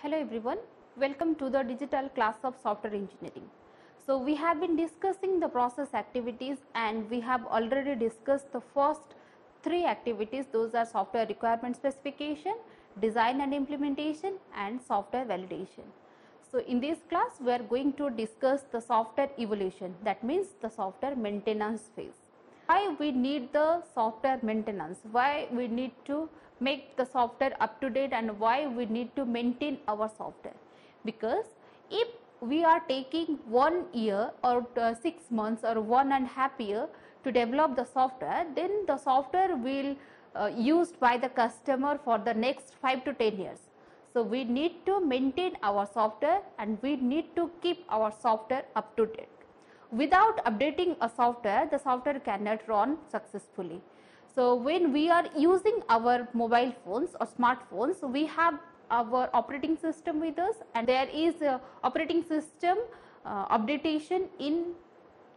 Hello everyone, welcome to the digital class of software engineering. So we have been discussing the process activities and we have already discussed the first three activities. Those are software requirement specification, design and implementation, and software validation. So in this class we are going to discuss the software evolution, that means the software maintenance phase. Why we need the software maintenance, why we need to make the software up to date, and why we need to maintain our software. Because if we are taking 1 year or 6 months or 1.5 years to develop the software, then the software will used by the customer for the next 5 to 10 years. So we need to maintain our software and we need to keep our software up to date. Without updating a software, the software cannot run successfully. So when we are using our mobile phones or smartphones, we have our operating system with us, and there is a operating system updatation in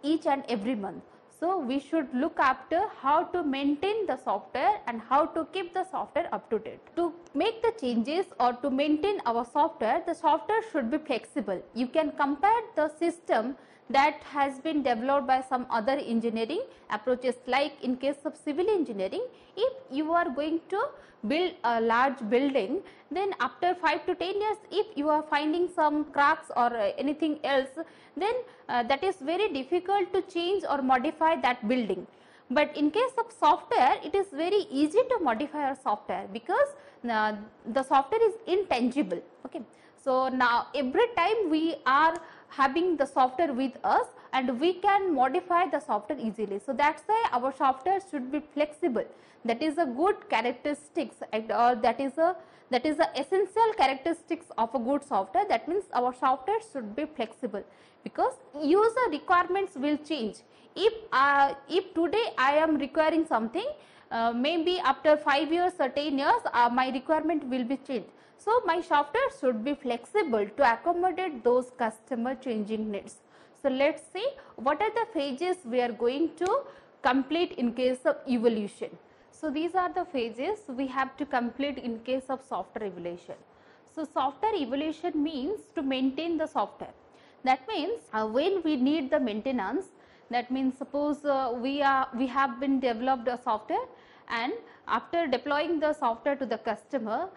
each and every month. So we should look after how to maintain the software and how to keep the software up to date. To make the changes or to maintain our software, the software should be flexible. You can compare the system that has been developed by some other engineering approaches, like in case of civil engineering. If you are going to build a large building, then after 5 to 10 years, if you are finding some cracks or anything else, then that is very difficult to change or modify that building. But in case of software, it is very easy to modify our software because the software is intangible. Okay. So now every time we are having the software with us and we can modify the software easily. So that's why our software should be flexible. That is a good characteristics, or that is a essential characteristics of a good software. That means our software should be flexible because user requirements will change. If today I am requiring something, maybe after 5 years or 10 years my requirement will be changed. So my software should be flexible to accommodate those customer changing needs. So let's see what are the phases we are going to complete in case of evolution. So these are the phases we have to complete in case of software evolution. So software evolution means to maintain the software. That means when we need the maintenance, that means suppose we have been developed a software, and after deploying the software to the customer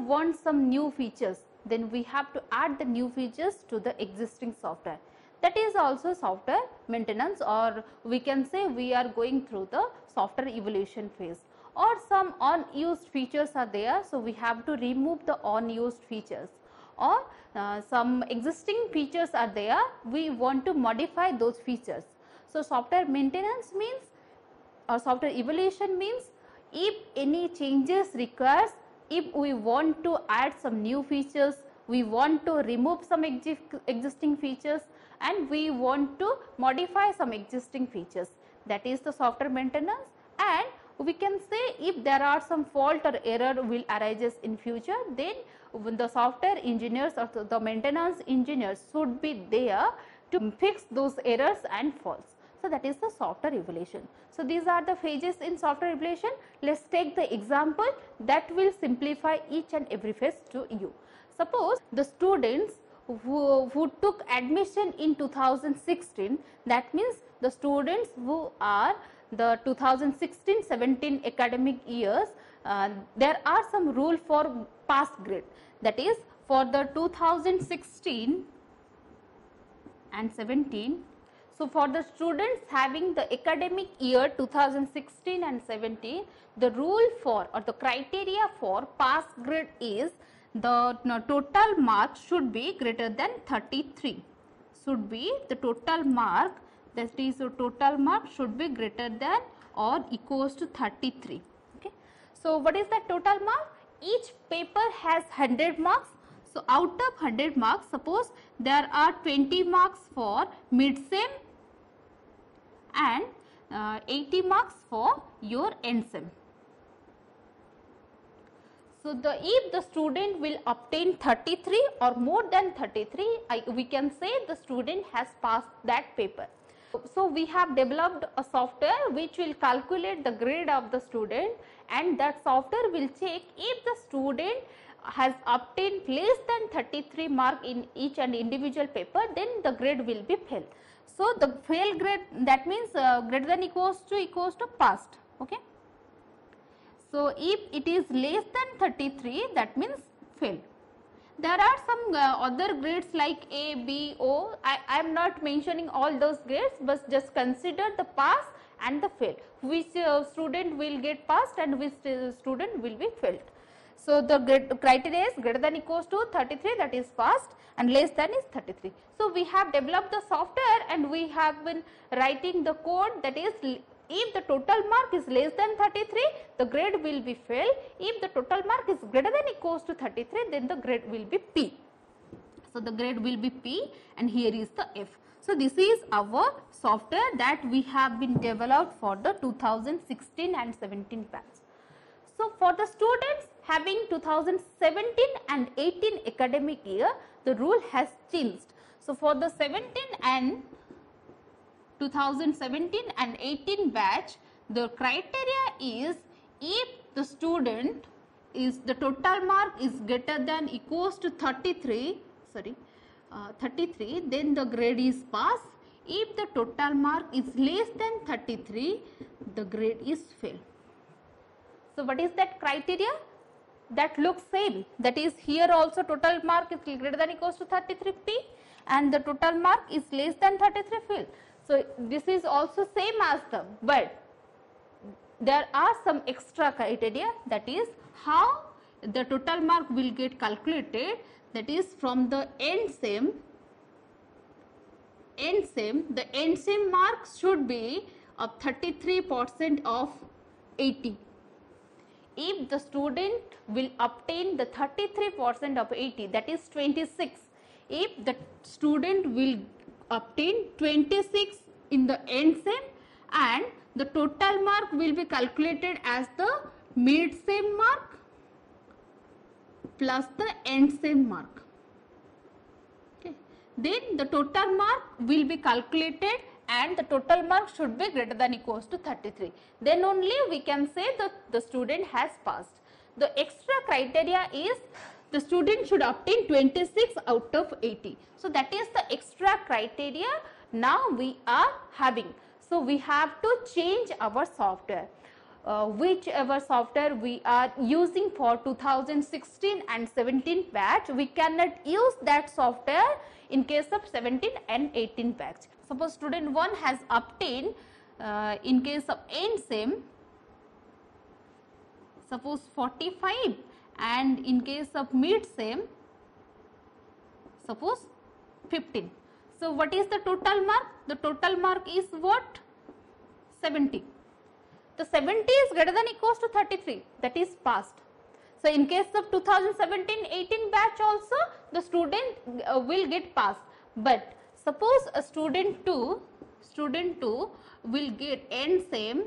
wants some new features, then we have to add the new features to the existing software. That is also software maintenance, or we can say we are going through the software evolution phase. Or some unused features are there, so we have to remove the unused features, or some existing features are there, we want to modify those features. So software maintenance means, or software evolution means, if any changes requires, if we want to add some new features, we want to remove some existing features, and we want to modify some existing features, that is the software maintenance. And we can say if there are some fault or error will arises in future, then the software engineers or the maintenance engineers should be there to fix those errors and faults. So that is the software evolution. So these are the phases in software evolution. Let's take the example that will simplify each and every phase to you. Suppose the students who took admission in 2016, that means the students who are the 2016-17 academic years, there are some rule for pass grade. That is, for the 2016 and 17, so for the students having the academic year 2016 and 17, the rule for or the criteria for pass grade is the total mark should be greater than 33. Should be the total mark, that is the total mark should be greater than or equals to 33. Okay. So what is the total mark? Each paper has 100 marks. So out of 100 marks, suppose there are 20 marks for mid-sem and 80 marks for your end-sem. So if the student will obtain 33 or more than 33, we can say the student has passed that paper. So we have developed a software which will calculate the grade of the student, and that software will check if the student has obtained less than 33 mark in each and individual paper, then the grade will be fail. So, the fail grade, that means greater than equals to passed. Okay. So, if it is less than 33, that means fail. There are some other grades like A, B, O. I am not mentioning all those grades, but just consider the pass and the fail. Which student will get passed and which student will be failed. So, the criteria is greater than equals to 33, that is passed, and less than is 33. So, we have developed the software and we have been writing the code, that is, if the total mark is less than 33, the grade will be fail. If the total mark is greater than equals to 33, then the grade will be P. So, the grade will be P and here is the F. So, this is our software that we have been developed for the 2016 and 17 batch. So, for the students having 2017 and 18 academic year, the rule has changed. So, for the 2017 and 18 batch, the criteria is if the student is the total mark is greater than equals to 33, then the grade is pass. If the total mark is less than 33, the grade is fail. So, what is that criteria? That looks same, that is here also total mark is greater than equals to 33 P and the total mark is less than 33 fail. So, this is also same as the, but there are some extra criteria, that is how the total mark will get calculated, that is from the end same, the end same mark should be of 33% of 80. If the student will obtain the 33% of 80, that is 26. If the student will obtain 26 in the end same and the total mark will be calculated as the mid same mark plus the end same mark. Okay. Then the total mark will be calculated and the total mark should be greater than equals to 33. Then only we can say that the student has passed. The extra criteria is the student should obtain 26 out of 80. So, that is the extra criteria now we are having. So, we have to change our software. Whichever software we are using for 2016 and 17 batch, we cannot use that software in case of 17 and 18 batch. Suppose student 1 has obtained in case of end same, suppose 45 and in case of mid same, suppose 15. So, what is the total mark? The total mark is what? 70. The 70 is greater than equals to 33, that is passed. So, in case of 2017-18 batch also, the student will get passed, but suppose a student 2 will get end same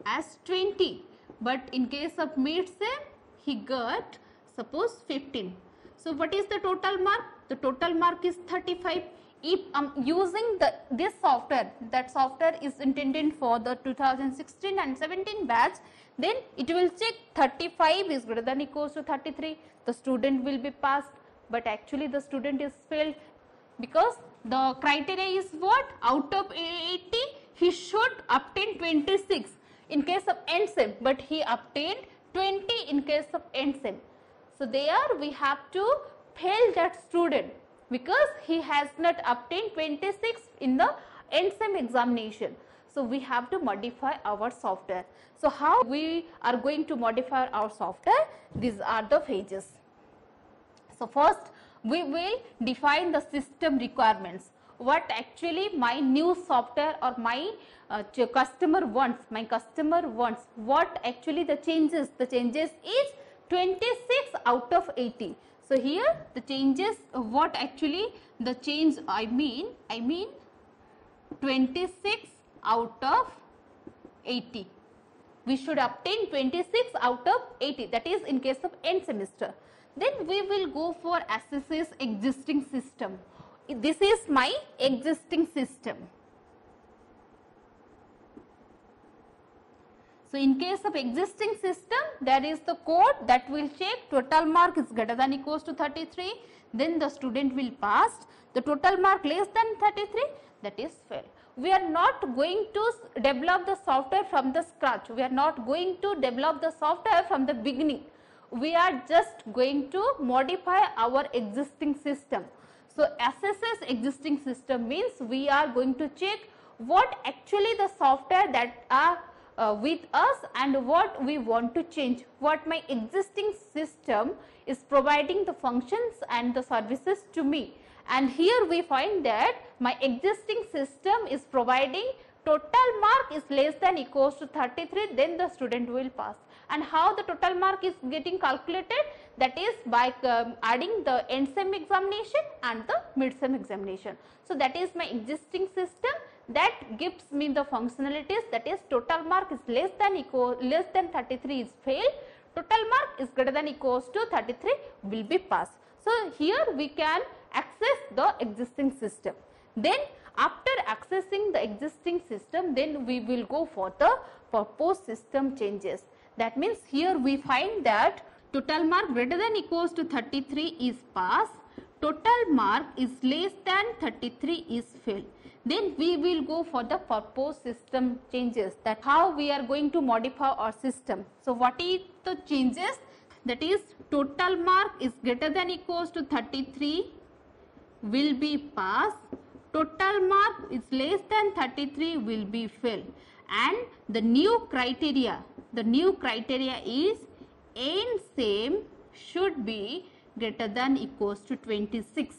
as 20, but in case of mid same he got suppose 15. So, what is the total mark? The total mark is 35. If I am using this software, that software is intended for the 2016 and 17 batch, then it will check 35 is greater than equals to 33, the student will be passed, but actually the student is failed, because the criteria is what? Out of 80 he should obtain 26 in case of end same, but he obtained 20 in case of end same. So, there we have to fail that student because he has not obtained 26 in the end same examination. So, we have to modify our software. So, how we are going to modify our software? These are the phases. So, first we will define the system requirements. What actually my new software or my customer wants, what actually the changes is 26 out of 80. So, here the changes, what actually the change I mean 26 out of 80. We should obtain 26 out of 80, that is in case of end semester. Then we will go for assesses existing system. This is my existing system. So, in case of existing system, there is the code that will check total mark is greater than equals to 33, then the student will pass. The total mark less than 33, that is fail. We are not going to develop the software from the scratch. We are not going to develop the software from the beginning. We are just going to modify our existing system. So, SSS existing system means we are going to check what actually the software that are with us and what we want to change, what my existing system is providing the functions and the services to me. And here we find that my existing system is providing total mark is less than equals to 33, then the student will pass. And how the total mark is getting calculated? That is by adding the end sem examination and the mid sem examination. So, that is my existing system that gives me the functionalities, that is total mark is less than 33 is fail, total mark is greater than equals to 33 will be passed. So, here we can access the existing system. Then after accessing the existing system, then we will go for the proposed system changes. That means here we find that total mark greater than equals to 33 is pass, total mark is less than 33 is fail. Then we will go for the proposed system changes, that how we are going to modify our system. So, what is the changes? That is total mark is greater than equals to 33 will be pass, total mark is less than 33 will be fail, and the new criteria is end same should be greater than equals to 26.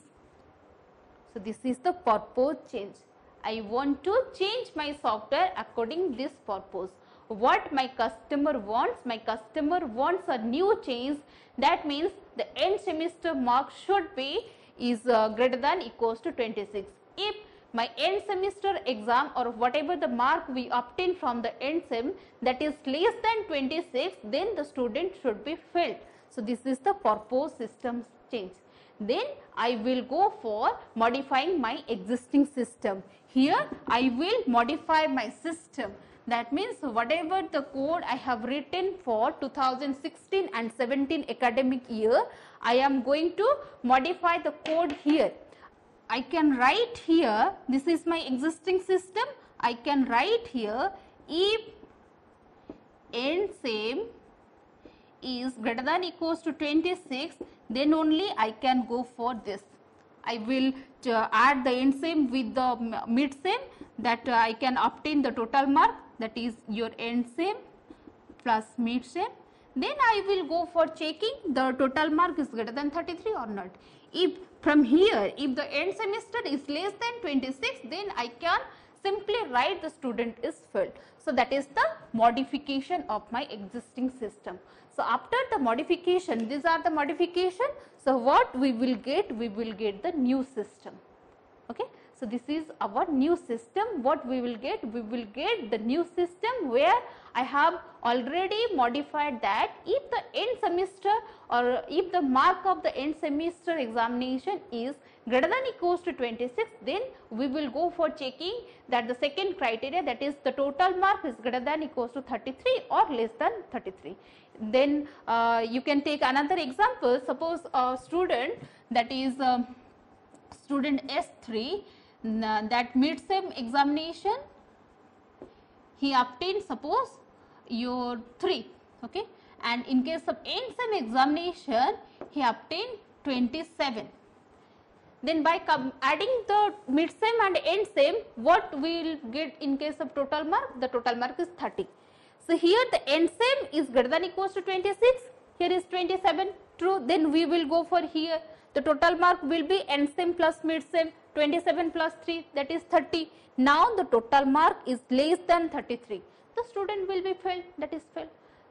So, this is the proposed change. I want to change my software according this purpose. What my customer wants a new change, that means the end semester mark should be is greater than equals to 26. If my end semester exam or whatever the mark we obtain from the end sem that is less than 26, then the student should be failed. So, this is the proposed system change. Then I will go for modifying my existing system. Here I will modify my system. That means whatever the code I have written for 2016 and 17 academic year, I am going to modify the code here. I can write here, this is my existing system, I can write here if end same is greater than equals to 26, then only I can go for this. I will add the end same with the mid same, that I can obtain the total mark, that is your end same plus mid same. Then I will go for checking the total mark is greater than 33 or not. If from here, if the end semester is less than 26, then I can simply write the student is failed. So, that is the modification of my existing system. So, after the modification, these are the modification. So, what we will get? We will get the new system. Okay. So, this is our new system. What we will get? We will get the new system where I have already modified that if the end semester or if the mark of the end semester examination is greater than equals to 26, then we will go for checking that the second criteria, that is the total mark is greater than equals to 33 or less than 33. Then you can take another example. Suppose a student, that is student S3, that mid-sem examination he obtained suppose your 3, okay, and in case of end sem examination he obtained 27. Then by adding the mid sem and end sem, what we will get in case of total mark? The total mark is 30. So, here the end sem is greater than equals to 26, here is 27, true. Then we will go for here, the total mark will be end sem plus mid sem, 27 plus 3, that is 30. Now, the total mark is less than 33. The student will be failed, that is failed.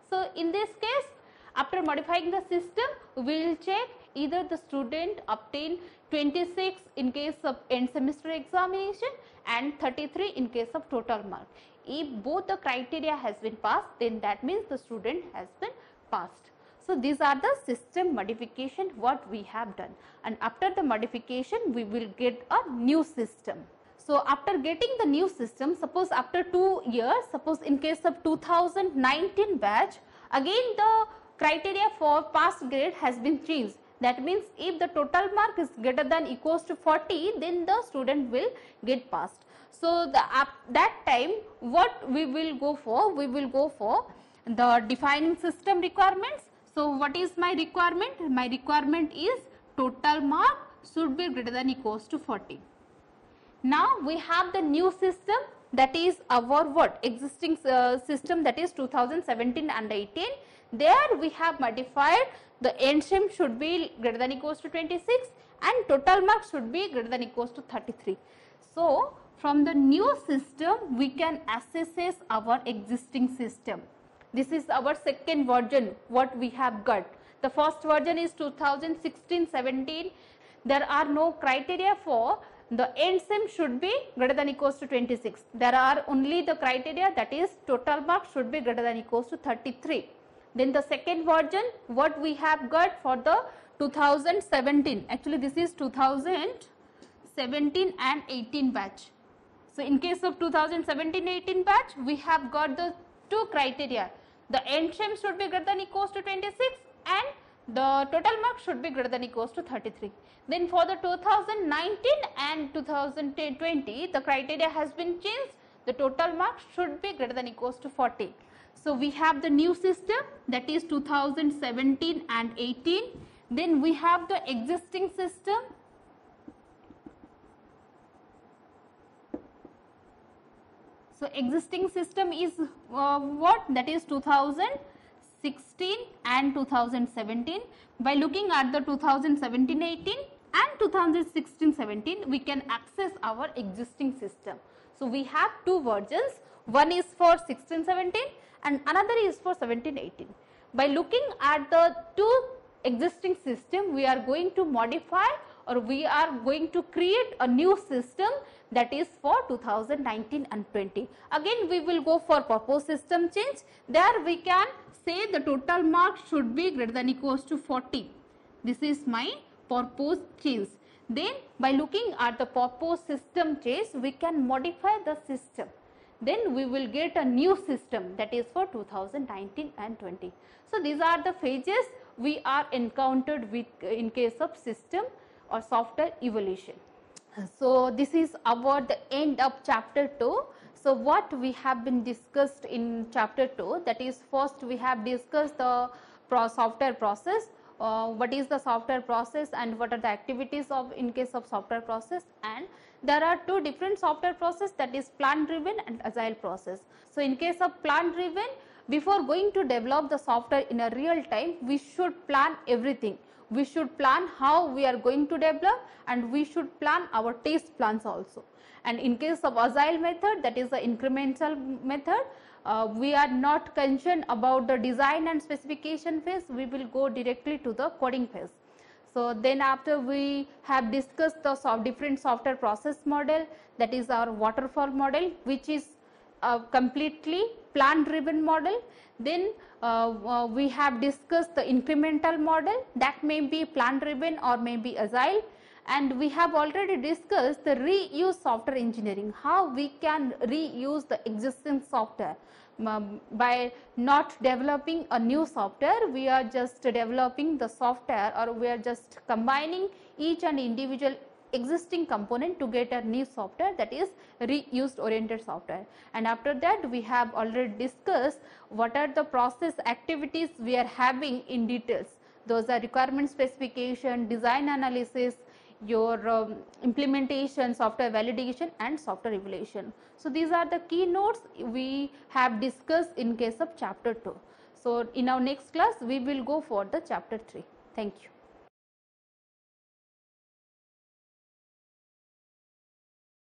So, in this case, after modifying the system, we will check either the student obtained 26 in case of end semester examination and 33 in case of total mark. If both the criteria has been passed, then that means the student has been passed. So, these are the system modification what we have done, and after the modification we will get a new system. So after getting the new system, suppose after 2 years, suppose in case of 2019 batch, again the criteria for pass grade has been changed. That means if the total mark is greater than equals to 40, then the student will get passed. So that time what we will go for? We will go for the defining system requirements. So what is my requirement? My requirement is total mark should be greater than equals to 40. Now we have the new system, that is our what? Existing system, that is 2017 and 18. There we have modified the NSEM should be greater than equals to 26 and total marks should be greater than equals to 33. So from the new system we can assess our existing system. This is our second version what we have got. The first version is 2016-17. There are no criteria for the NSEM should be greater than equals to 26. There are only the criteria, that is total marks should be greater than equals to 33. Then the second version what we have got for the 2017, actually this is 2017 and 18 batch. So in case of 2017-18 batch, we have got the two criteria. The NSEM should be greater than equals to 26 and the total mark should be greater than equals to 33. Then for the 2019 and 2020, the criteria has been changed. The total mark should be greater than equals to 40. So we have the new system, that is 2017 and 18. Then we have the existing system. So existing system is what? That is 2016 and 2017. By looking at the 2017-18 and 2016-17, we can access our existing system. So we have two versions. One is for 16-17 and another is for 17-18. By looking at the two existing system, we are going to modify or we are going to create a new system, that is for 2019 and 20. Again we will go for proposed system change. There we can say the total mark should be greater than equals to 40. This is my proposed change. Then by looking at the proposed system change, we can modify the system. Then we will get a new system, that is for 2019 and 20. So these are the phases we are encountered with in case of system or software evolution. So this is about the end of chapter 2. So what we have been discussed in chapter 2, that is first we have discussed the software process, what is the software process and what are the activities of in case of software process, and there are two different software process, that is plan driven and agile process. So in case of plan driven, before going to develop the software in a real time, we should plan everything. We should plan how we are going to develop and we should plan our test plans also. And in case of agile method, that is the incremental method, we are not concerned about the design and specification phase, we will go directly to the coding phase. So then after we have discussed the different software process model, that is our waterfall model, which is a completely plan driven model. Then we have discussed the incremental model, that may be plan driven or may be agile, and we have already discussed the reuse software engineering, how we can reuse the existing software. By not developing a new software, we are just developing the software, or we are just combining each and individual existing component to get a new software, that is reused oriented software. And after that we have already discussed what are the process activities we are having in details. Those are requirement specification, design analysis, your implementation, software validation and software evaluation. So these are the key notes we have discussed in case of chapter 2. So in our next class we will go for the chapter 3. Thank you.